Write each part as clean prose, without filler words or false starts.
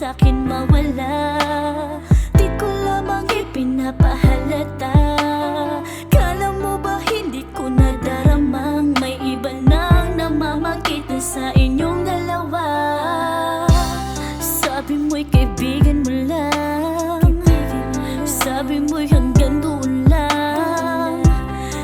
sa'kin mawala. Di ko lamang ipinapahalata. Kala mo ba hindi ko nadaramang may iba nang namamagitan sa inyong dalawa? Sabi mo'y kaibigan mo lang, sabi mo'y hanggang doon lang,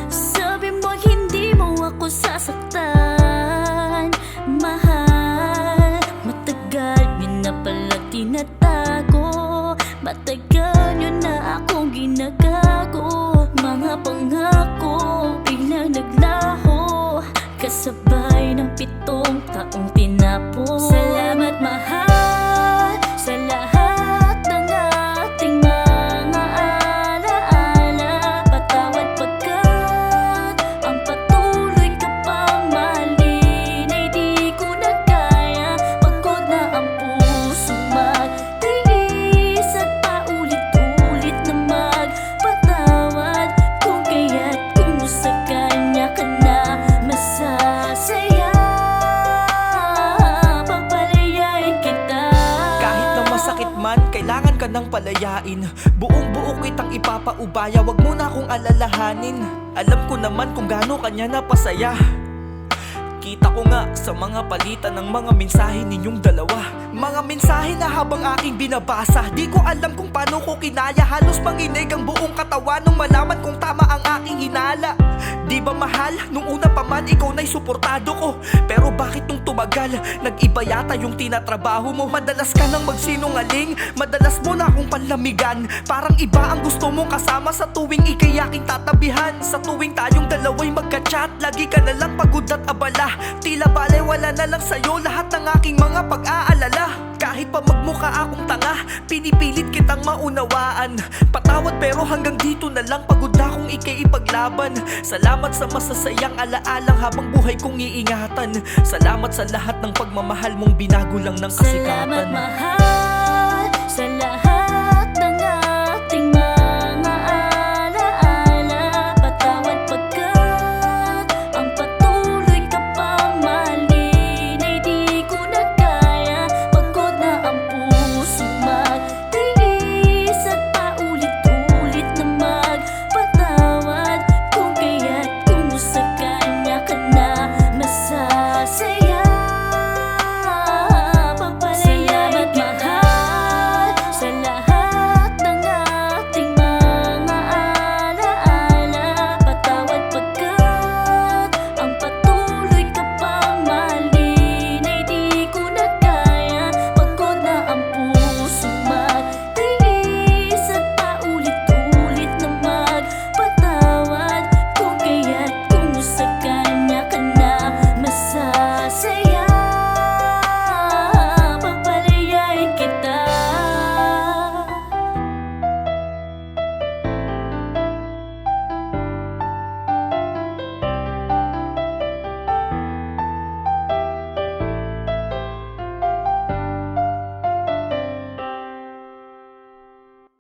sabi mo'y hindi mo ako sasaktan. Mahal, matagal nyo na pala tinatago, matagal nyo na akong ginagago. Mga pangako biglang naglaho, kasabay ng 7 taong tinapo. Salamat mahal sa lahat ng ating mga alaala. Patawad pagkat ang patuloy ka pang mahalin ay di ko na kaya. Pagod na ang puso magtiis at paulit-ulit na magpatawad. Kung kaya't kung sa kanya ka na masasaya, papalayain kita. Kahit na masakit man, kailangan ka nang palayain. Buong buo kitang ipapaubaya, wag mo na akong alalahanin. Alam ko naman kung gaano kanya napasaya. Kita ko nga sa mga palitan ng mga mensahe ninyong dalawa. Mga mensahe na habang aking binabasa, di ko alam kung paano ko kinaya. Halos manginig ang buong katawan nung malaman kung tama ang aking hinala. Di ba mahal, nung una pa man ikaw na'y suportado ko. Pero bakit nung tumagal, nag-iba yata yung tinatrabaho mo. Madalas ka nang magsinungaling, madalas mo na akong panlamigan. Parang iba ang gusto mong kasama sa tuwing ika'y aking tatabihan. Sa tuwing tayong dalawa'y magka-chat, lagi ka na lang pagod at abala. Tila balay wala na lang sa'yo lahat ng aking mga pag-aalala. Kahit pa magmukha akong tanga, pinipilit kitang maunawaan. Patawad pero hanggang dito na lang, pagod na akong ika'y ipaglaban. Salamat sa masasayang alaalang habang buhay kong iingatan. Salamat sa lahat ng pagmamahal mong binago lang ng Salamat kasikatan. mahal